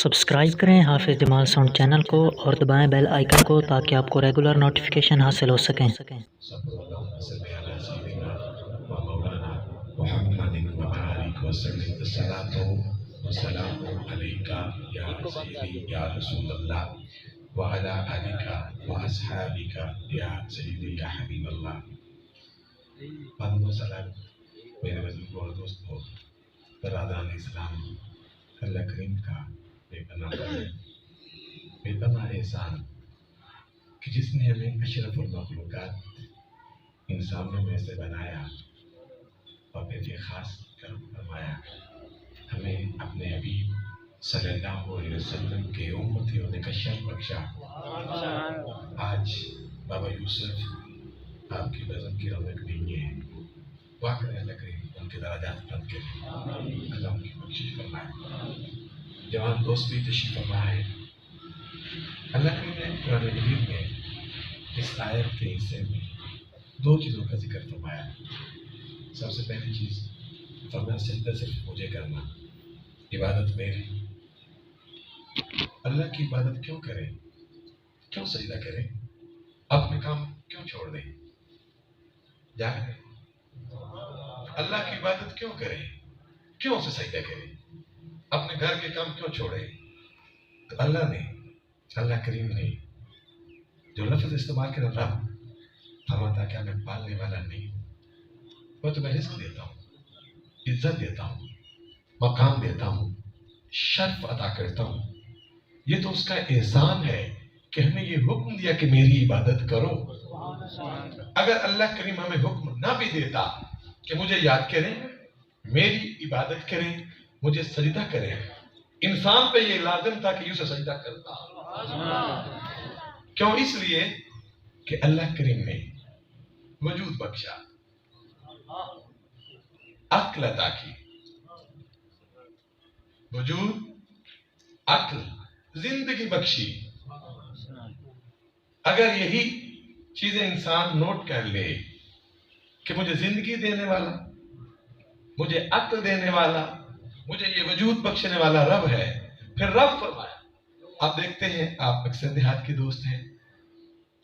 Subscribe کریں حافظ جمال sound channel کو اور دبائیں بیل آئیکن کو تاکہ آپ کو ریگولر نوٹیفیکیشن حاصل ہو سکیں۔ صلی اللہ وسلم علی سیدنا و مولانا محمد وبارک وسلم الصلاۃ والسلام علیک یا سیدی یا رسول اللہ وعلی آلک و اصحابک یا سیدی یا حبیب اللہ۔ بندو سلام میرے بزرگوں اور دوستوں، برادران اسلام، اللہ کریم کا بے پناہ فضل، بے پناہ احسان کہ جس نے ہمیں اشرف المخلوقات انسانوں میں سے بنایا اور پھر یہ خاص کرم فرمایا، ہمیں اپنے حبیب صلی اللہ علیہ وسلم کے امتیوں نے کا شرف بخشا۔ آج بابا یوسف آپ کی بزم کی رونق نہیں ہے، دعا کریں اللہ کریم ان کے درجات بلند کرے، اللہ ان کی بخشش فرمائے۔ جوان دوست بھی تشریف فرما ہے، اللہ کریم نے قرآن مجید میں اس آیت کے حصے میں دو چیزوں کا ذکر فرمایا۔ سب سے پہلی چیز فرمایا سجدہ صرف مجھے کرنا، عبادت میری۔ اللہ کی عبادت کیوں کریں، کیوں سجدہ کریں، اپنے کام کیوں چھوڑ دیں، جا کریں اللہ کی عبادت کیوں کریں، کیوں سے سجدہ کریں، اپنے گھر کے کام کیوں چھوڑیں؟ تو اللہ کریم نے جو لفظ استعمال کرنا، رب فرماتا کیا میں پالنے والا نہیں ہوں؟ میں تمہیں رزق دیتا ہوں، عزت دیتا ہوں، مقام دیتا ہوں، شرف عطا کرتا ہوں۔ یہ تو اس کا احسان ہے کہ ہمیں یہ حکم دیا کہ میری عبادت کرو۔ اگر اللہ کریم ہمیں حکم نہ بھی دیتا کہ مجھے یاد کریں، میری عبادت کریں، مجھے سجدہ کریں، انسان پہ یہ لازم تھا کہ یوں سجدہ کرتا۔ کیوں؟ اس لیے کہ اللہ کریم نے وجود بخشا، عقل عطا کی، وجود، عقل، زندگی بخشی۔ اگر یہی چیزیں انسان نوٹ کر لے کہ مجھے زندگی دینے والا، مجھے عقل دینے والا، مجھے یہ وجود بخشنے والا رب ہے، پھر رب فرمایا۔ آپ دیکھتے ہیں، آپ اکثر دیہات کے دوست ہیں،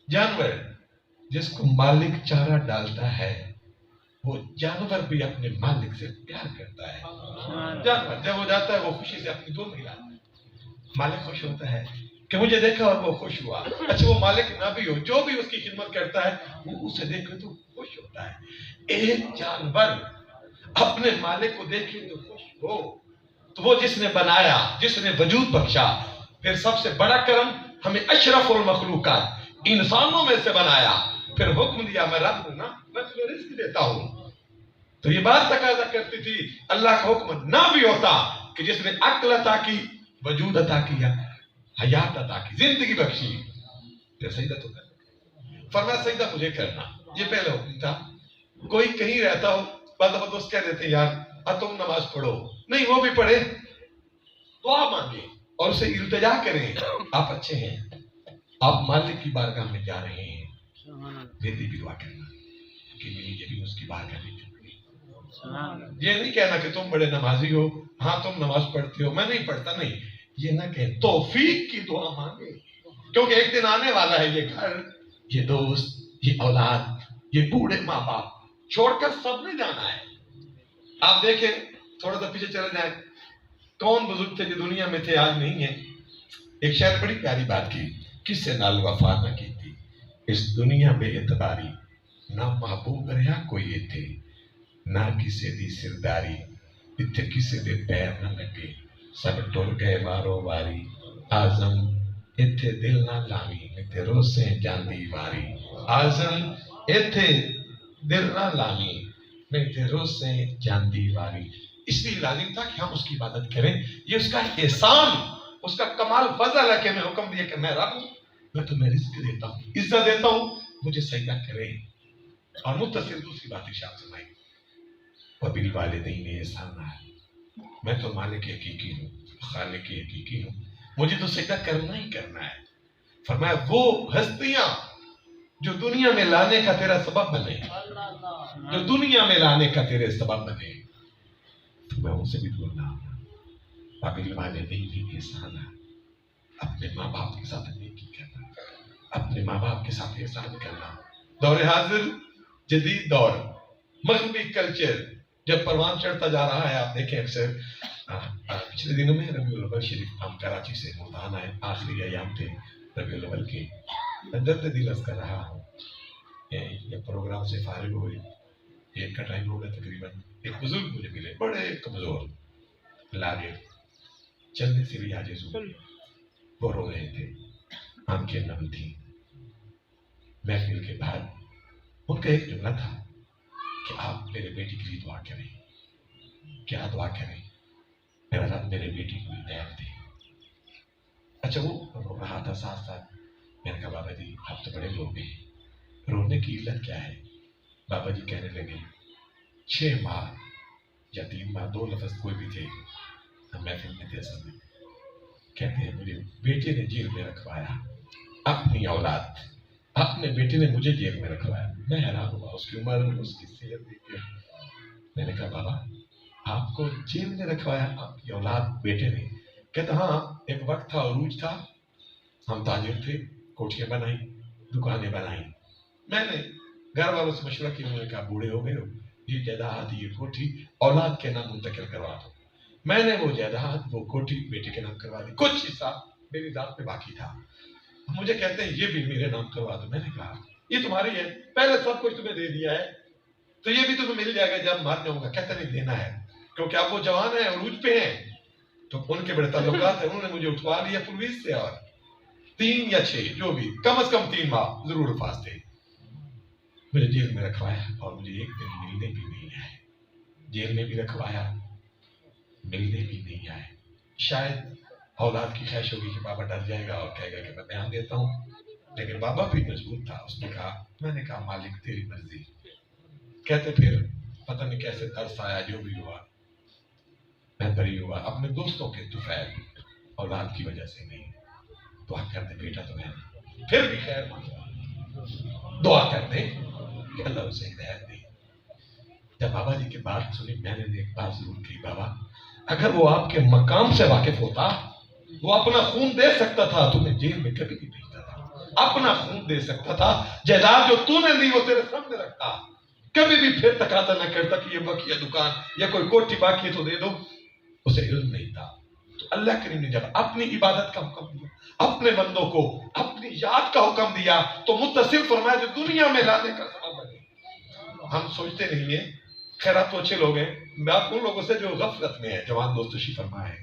جانور جس کو مالک چارہ ڈالتا ہے وہ جانور بھی اپنے مالک سے پیار کرتا ہے۔ جانور جب وہ جاتا ہے وہ خوشی سے اپنی دونوں ہلاتا ہے، مالک خوش ہوتا ہے کہ مجھے دیکھا اور وہ خوش ہوا۔ اچھا وہ مالک نہ بھی ہو، جو بھی اس کی خدمت کرتا ہے وہ اسے دیکھ کر تو خوش ہوتا ہے۔ ایک جانور اپنے مالک کو دیکھے تو خوش ہو، تو وہ جس نے بنایا، جس نے وجود بخشا، پھر سب سے بڑا کرم ہمیں اشرف المخلوقات انسانوں میں سے بنایا، پھر حکم دیا میں رب ہوں نا، میں تمہیں رزق دیتا ہوں۔ تو یہ بات تقاضا کرتی تھی اللہ کا حکم نہ بھی ہوتا کہ جس نے عقل عطا کی، وجود عطا کیا، حیات عطا کی، زندگی بخشی، پھر سجدہ تو کرنا۔ فرمایا سجدہ مجھے کرنا، یہ پہلا حکم تھا۔ کوئی کہیں رہتا ہو، بعض دفعہ دوست کہہ دیتے ہیں یار تم نماز پڑھو، نہیں وہ بھی پڑھے، دعا مانگے اور اسے التجا کریں، آپ اچھے ہیں، آپ مالک کی بارگاہ میں جا رہے ہیں، میری بھی دعا کرنا کہ میری یہ بھی اس کی بارگاہ میں جھکے۔ یہ نہیں کہنا کہ تم بڑے نمازی ہو، ہاں تم نماز پڑھتے ہو میں نہیں پڑھتا، نہیں، یہ نہ کہیں، توفیق کی دعا مانگے، کیونکہ ایک دن آنے والا ہے یہ گھر، یہ دوست، یہ اولاد، یہ بوڑھے ماں باپ چھوڑ کر سب نے جانا ہے۔ آپ دیکھیں، تھوڑا سا پیچھے چلے جائیں، کون بزرگ تھے جو دنیا میں تھے آج نہیں ہیں؟ ایک شاعر بڑی پیاری بات کی، کس سے نال وفا نہ کی تھی اس دنیا بے اعتباری، نہ محبوب رہا کوئی اتھے، نہ کسی دی سرداری، اتھے کسی دے پیر نہ لگے، سب ٹر گئے وارو واری، آزم اتھے دل نہ لاوی، اتھے روسے جاندی واری، آزم اتھے دل نہ لاوی، اتھے روسے جاندی واری۔ اس لیے لازم تھا کہ ہم اس کی عبادت کریں، یہ اس کا احسان، اس کا کمال فضل ہے کہ میں حکم دیا کہ میں رب ہوں، میں تمہیں رزق دیتا ہوں، عزت دیتا ہوں، مجھے سجدہ کریں۔ اور متصل دوسری بات ارشاد فرمائی، وَبِالْوَالِدَيْنِ احسانا، میں تو مالک حقیقی ہوں، خالق حقیقی ہوں، مجھے تو سجدہ کرنا ہی کرنا ہے۔ فرمایا وہ ہستیاں جو دنیا میں لانے کا تیرا سبب بنے، جو دنیا میں لانے کا تیرے سبب بنے، تو میں ان سے بھی دور نہ ہوں۔ وَبِالْوَالِدَيْنِ احسانا، ماں باپ کے ساتھ نیکی کرنا، اپنے ماں باپ کے ساتھ احسان کرنا. دور حاضر جدید دور، مغربی کلچر جب پروان چڑھتا جا رہا ہے، آپ دیکھیں اکثر پچھلے دنوں میں ربیع الاول شریف ہم کراچی سے ملتان آئے، آخری ایام تھے ربیع الاول کے. میں درد دل عرض کر رہا ہوں، جب پروگرام سے فارغ ہوئے، 1 کا ٹائم ہو گیا تقریباً، ایک بزرگ مجھے ملے، بڑے کمزور، لاغر، چلنے سے بھی عاجز ہوئے، وہ رو رہے تھے، آنکھیں نم تھی. محفل کے بعد ان کا ایک جملہ تھا کہ آپ میرے بیٹی کے لیے دعا کریں. کیا دعا کریں؟ میرا رب میرے بیٹی کو ہدایت دے. اچھا وہ رو رہا تھا ساتھ ساتھ. میں نے کہا بابا جی آپ تو بڑے لوگ ہیں، رونے کی علت کیا ہے؟ بابا جی کہنے لگے 6 ماہ یا 3 ماہ، 2 لفظ کوئی بھی تھے، ہم محفل میں تھے اصل میں. کہتے ہیں مجھے بیٹے نے جیل میں رکھوایا، اپنی اولاد، اپنے بیٹے نے مجھے جیل میں رکھوایا. میں حیران ہوا، اس کی عمر، اس کی صحت دیکھ کے. میں نے کہا بابا آپ کو جیل میں رکھوایا آپ کی اولاد بیٹے نے؟ کہتا ہاں ایک وقت تھا، عروج تھا، ہم تاجر تھے، کوٹھیاں بنائی، دکانیں بنائی. میں نے گھر والوں سے مشورہ کیا، انہوں نے کہا بوڑھے ہو گئے ہو، یہ جائیداد یہ کوٹھی اولاد کے نام منتقل کروا دو. میں نے وہ جائیداد وہ کوٹھی بیٹے کے نام کروا دی، کچھ حصہ میری ذات پہ باقی تھا. مجھے کہتے ہیں یہ بھی میرے نام کروا دو. میں نے کہا یہ تمہاری ہے، پہلے سب کچھ تمہیں دے دیا ہے تو یہ بھی تمہیں مل جائے گا جب مر جاؤں گا. کہتے نہیں دینا ہے، کیونکہ اب وہ جوان ہیں، عروج پہ ہیں، تو ان کے بڑے تعلقات ہیں. انہوں نے مجھے اٹھوا لیا پولیس سے، اور 3 یا 6 جو بھی، کم از کم 3 ماہ ضرور الفاظ تھے. مجھے جیل میں رکھوایا اور مجھے ایک دن ملنے بھی نہیں آئے. جیل میں بھی رکھوایا، ملنے بھی نہیں آئے. شاید اولاد کی خواہش ہوگی کہ بابا ڈر جائے گا اور کہے گا کہ میں بیان دیتا ہوں، لیکن بابا بھی مضبوط تھا. اس نے کہا، میں نے کہا مالک تیری مرضی. کہتے پھر پتہ نہیں کیسے ترس آیا، جو بھی ہوا میں بری ہوا. اپنے دوستوں کے طفیل، اولاد کی وجہ سے نہیں. دعا کر دے بیٹا تو ہے، پھر بھی خیر مانگا، دعا کر دے کہ اللہ اسے ہدایت دے. جب بابا جی کی بات سنی، میں نے ایک بات ضرور کی، بابا اگر وہ آپ کے مقام سے واقف ہوتا، وہ اپنا خون دے سکتا تھا، تمہیں جیل میں کبھی نہیں بھیجتا تھا. اپنا خون دے سکتا تھا، جائیداد جو تو نے دی وہ تیرے سامنے رکھتا، کبھی بھی پھر تقاضا نہ کرتا کہ یہ بقیہ دکان یا کوئی کوٹھی باقی ہے تو دے دو. اسے علم نہیں تھا. تو اللہ کریم نے جب اپنی عبادت کا حکم دیا، اپنے بندوں کو اپنی یاد کا حکم دیا، تو متصل فرمایا جو دنیا میں لانے کا سبب بنے. ہم سوچتے نہیں ہیں، خیرات تو اچھے لوگ ہیں، میں آپ ان لوگوں سے جو غفلت میں ہے. جوان دوست تشریف فرما ہے.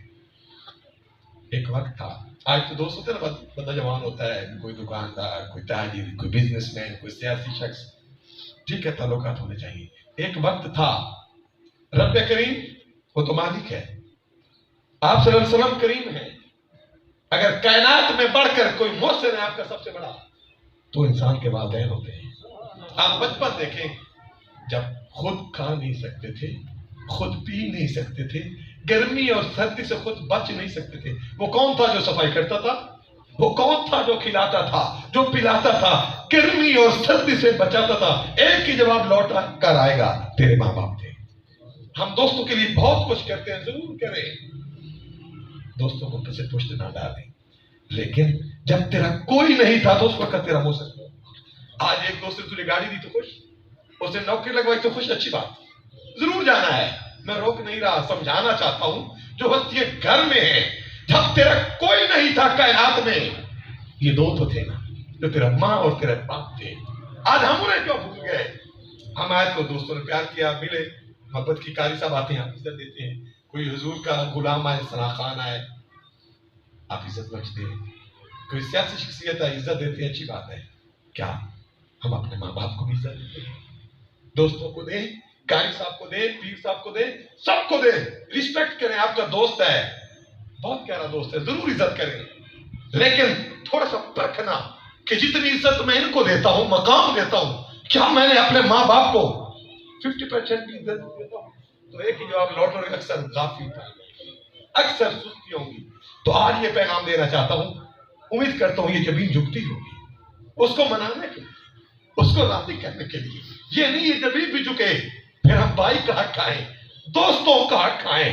ایک وقت تھا، آج تو دوست ہوتے ہیں نا، بندہ جوان ہوتا ہے، کوئی دکاندار، کوئی تاجر، کوئی بزنس مین، کوئی سیاسی شخص، ٹھیک ہے تعلقات ہونے چاہیے. ایک وقت تھا، رب کریم وہ تو مالک ہے، آپ صلی اللہ علیہ وسلم کریم ہیں. اگر کائنات میں بڑھ کر کوئی محسن ہے آپ کا سب سے بڑا، تو انسان کے والدین ہوتے ہیں. آپ بچپن دیکھیں، جب خود کھا نہیں سکتے تھے، خود پی نہیں سکتے تھے، گرمی اور سردی سے خود بچ نہیں سکتے تھے، وہ کون تھا جو صفائی کرتا تھا؟ وہ کون تھا جو کھلاتا تھا، جو پلاتا تھا، گرمی اور سردی سے بچاتا تھا؟ ایک ہی جواب لوٹ کر آئے گا، تیرے ماں باپ تھے. ہم دوستوں کے لیے بہت کچھ کرتے ہیں، ضرور کریں، دوستوں کو پسے پشت نہ ڈالیں، لیکن جب تیرا کوئی نہیں تھا تو اس وقت تیرا موسم. آج ایک دوست نے تجھے گاڑی دی تو خوش، اسے نوکری لگوائی تو خوش، اچھی بات، ضرور جانا ہے. میں روک نہیں رہا، سمجھانا چاہتا ہوں جو ہستیاں گھر میں ہیں، جب تیرا کوئی نہیں تھا کائنات میں، یہ دو تو تھے نا، جو تیرا ماں اور تیرا باپ تھے. آج ہم انہیں کیوں بھول گئے؟ ہم آئے تو دوستوں نے پیار کیا، ملے، محبت کی قاری صاحب آتے ہیں، آپ عزت دیتے ہیں. کوئی حضور کا غلام آئے، ثنا خان آئے، آپ عزت بخشتے ہیں. کوئی سیاسی شخصیت آئے، عزت دیتے ہیں، اچھی بات ہے. کیا ہم اپنے ماں باپ کو بھی عزت دیتے ہیں؟ دوستوں کو دیں، قاری صاحب کو دیں، پیر صاحب کو دیں، سب کو دیں، رسپیکٹ کریں. آپ کا دوست ہے، بہت پیارا دوست ہے، ضرور عزت کریں، لیکن تھوڑا سا پرکھنا کہ جتنی عزت میں ان کو دیتا ہوں، مقام دیتا ہوں، کیا میں نے اپنے ماں باپ کو 50% بھی عزت دیتا ہوں؟ تو ایک ہی جواب لوٹ رہے، اکثر غافل پائے گا، اکثر سستی ہوں گی. تو آج یہ پیغام دینا چاہتا ہوں، امید کرتا ہوں یہ زمین جھکتی ہوگی اس کو منانے کے لیے، اس کو راضی کرنے کے لیے. یہ نہیں یہ زمین بھی جھکے پھر ہم بھائی کا حق کھائیں، دوستوں کا حق کھائیں.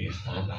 ihsana।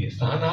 ihsana,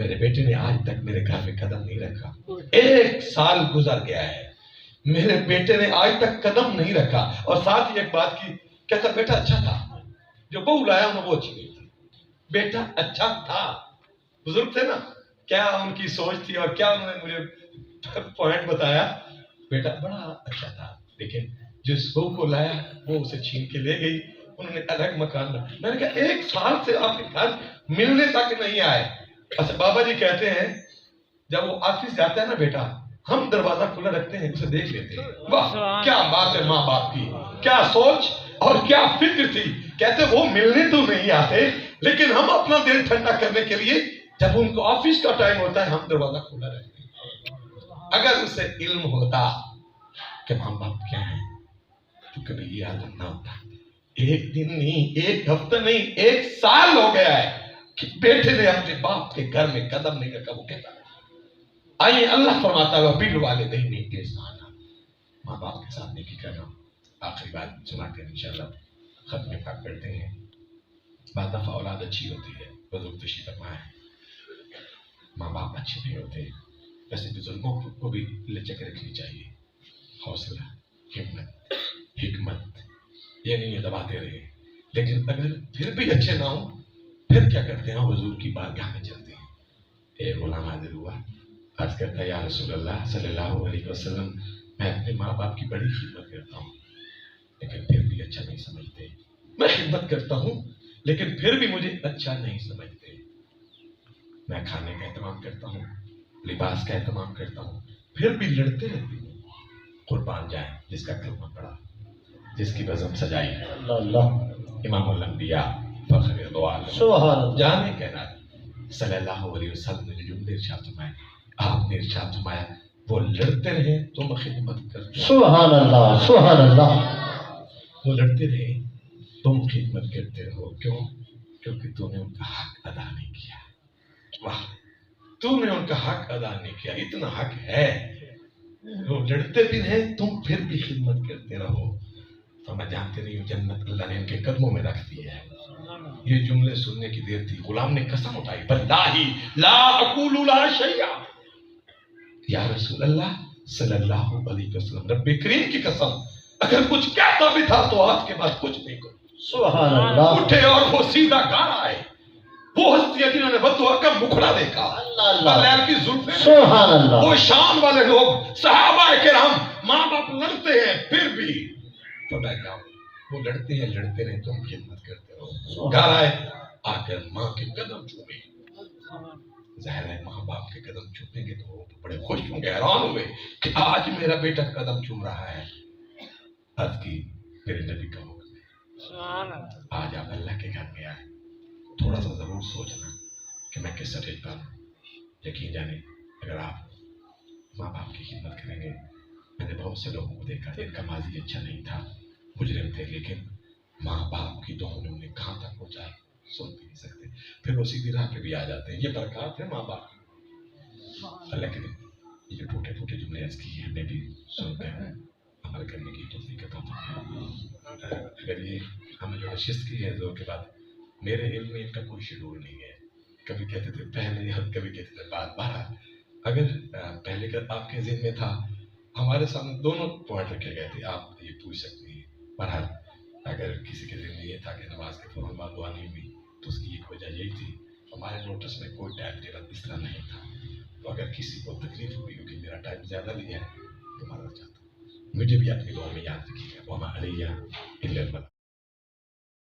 میرے بیٹے نے آج تک میرے گھر میں قدم نہیں رکھا. 1 سال گزر گیا ہے, میرے بیٹے نے آج تک قدم نہیں رکھا. اور ساتھ ہی ایک بات کی, کہتا بیٹا اچھا تھا, جو بہو لایا انہیں وہ اچھی نہیں تھی, بیٹا اچھا تھا. بزرگ تھے نا, کیا ان کی سوچ تھی اور کیا انہوں نے مجھے پوائنٹ بتایا, بیٹا بڑا اچھا تھا, لیکن جس بہو کو لایا وہ اسے چھین کے لے گئی, انہوں نے الگ مکان رکھا. میں نے کہا 1 سال سے آپ کے گھر ملنے تک نہیں آئے. اچھا بابا جی کہتے ہیں جب وہ آفس جاتا ہے نا بیٹا, ہم دروازہ کھلا رکھتے ہیں, اسے دیکھ لیتے ہیں. واہ کیا بات ہے ماں باپ کی, کیا سوچ اور کیا فکر تھی. کہتے وہ ملنے تو نہیں آتے, لیکن ہم اپنا دل ٹھنڈا کرنے کے لیے جب ان کو آفس کا ٹائم ہوتا ہے ہم دروازہ کھلا رکھتے ہیں. اگر اسے علم ہوتا کہ ماں باپ کیا ہیں تو کبھی یہ عالم نہ ہوتا. 1 دن نہیں, 1 ہفتہ نہیں, 1 سال ہو گیا ہے کہ بیٹے نے اپنے باپ کے گھر میں قدم نہیں رکھا. وہ کہتا ہے آئیے اللہ فرماتا ہے بالوالدین احسانا, ماں باپ کے ساتھ نیکی کرنا. آخری بات سنا کر انشاءاللہ ختم پاک کرتے ہیں. بعض دفعہ اولاد اچھی ہوتی ہے, بزرگ تشریف فرما ہے, ماں باپ اچھے نہیں ہوتے. ویسے بزرگوں کو بھی لچک رکھنی چاہیے, حوصلہ, ہمت, حکمت, یہ نہیں ہے دباتے رہے. لیکن اگر پھر بھی اچھے نہ ہوں پھر کیا کرتے ہیں, حضور کی بارگاہ میں چلتے ہیں. ایک غلام حاضر ہوا, عرض کرتا ہے یا رسول اللہ صلی اللہ علیہ وسلم, میں اپنے ماں باپ کی بڑی خدمت کرتا ہوں لیکن پھر بھی اچھا نہیں سمجھتے. میں خدمت کرتا ہوں لیکن پھر بھی مجھے اچھا نہیں سمجھتے. میں کھانے کا اہتمام کرتا ہوں, لباس کا اہتمام کرتا ہوں, پھر بھی لڑتے رہتے ہیں. قربان جائیں جس کا کلمہ پڑا, جس کی بزم سجائی ہے, اللہ امام الانبیاء فخر دو عالم سبحان اللہ. جانے کہنا صلی اللہ علیہ وسلم نے جملے ارشاد فرمائے, آپ نے ارشاد فرمایا وہ لڑتے رہے تم خدمت کرتے. سبحان اللہ سبحان اللہ. وہ لڑتے رہے تم خدمت کرتے رہو. کیوں؟ کیونکہ تو نے ان کا حق ادا نہیں کیا. واہ, تو نے ان کا حق ادا نہیں کیا. اتنا حق ہے, وہ لڑتے بھی رہے تم پھر بھی خدمت کرتے رہو. تو میں جانتے نہیں ہوں جنت اللہ نے ان کے قدموں میں رکھ دی ہے. یہ جملے سننے کی دیر تھی, غلام نے قسم اٹھائی, واللہ لا اقول لا شیء, یا رسول اللہ صلی اللہ علیہ وسلم, رب کریم کی قسم اگر کچھ کہتا بھی تھا تو آج کے بعد کچھ نہیں کروں. سبحان اللہ. اٹھے اور وہ سیدھا گھر آئے. وہ ہستیاں جنہوں نے بددعا کا مکھڑا دیکھا, لیل کی زلفیں, سبحان اللہ. وہ شان والے لوگ صحابہ کرام, ماں باپ لڑتے ہیں پھر بھی تو میں کہا وہ لڑتے ہیں لڑتے رہے تم خدمت کرتے رہو. گھر آئے, آ کر ماں کے قدم چومے. ظاہر ہے ماں باپ کے قدم چومیں گے تو وہ بڑے خوش ہوں گے, حیران ہوئے کہ آج میرا بیٹا قدم چوم رہا ہے. عرض کی میرے نبی کا حکم ہے, آج آپ اللہ کے گھر میں آئے, تھوڑا سا ضرور سوچنا کہ میں کس سٹیج پر ہوں. یقین جانے اگر آپ ماں باپ کی خدمت کریں گے, میں نے بہت سے لوگوں کو دیکھا جن کا ماضی اچھا نہیں تھا, مجرم تھے, لیکن ماں باپ کی دعاؤں نے انہیں کہاں تک پہنچایا سوچ بھی نہیں سکتے. پھر وہ سیدھی راہ پہ بھی آ جاتے ہیں. یہ برکات ہے ماں باپ کی. اللہ کے دن یہ جو ٹوٹے ٹوٹے جملے عرض کی ہمیں بھی سن کر عمل کرنے کی توفیق عطا فرمائے. اگر یہ ہم نے جو نشست کی ہے زور کے بعد, میرے علم میں ان کا کوئی شیڈول نہیں ہے. کبھی کہتے تھے پہلے, کبھی کہتے تھے بعد. بہرحال اگر پہلے کا آپ کے ذہن میں تھا, ہمارے سامنے دونوں پوائنٹ رکھے گئے تھے, آپ یہ پوچھ سکتے ہیں. بہرحال اگر کسی کے ذہن میں یہ تھا کہ نماز کے فوراً بعد دعا نہیں ہوئی تو اس کی ایک وجہ یہی تھی, ہمارے نوٹس میں کوئی ٹائم ٹیبل اس طرح نہیں تھا. تو اگر کسی کو تکلیف ہوئی ہو کہ میرا ٹائم زیادہ لیا ہے تو معذرت چاہتا ہوں. مجھے بھی اپنی دعا میں یاد رکھیے گا, وما علیہ الا البلاغ.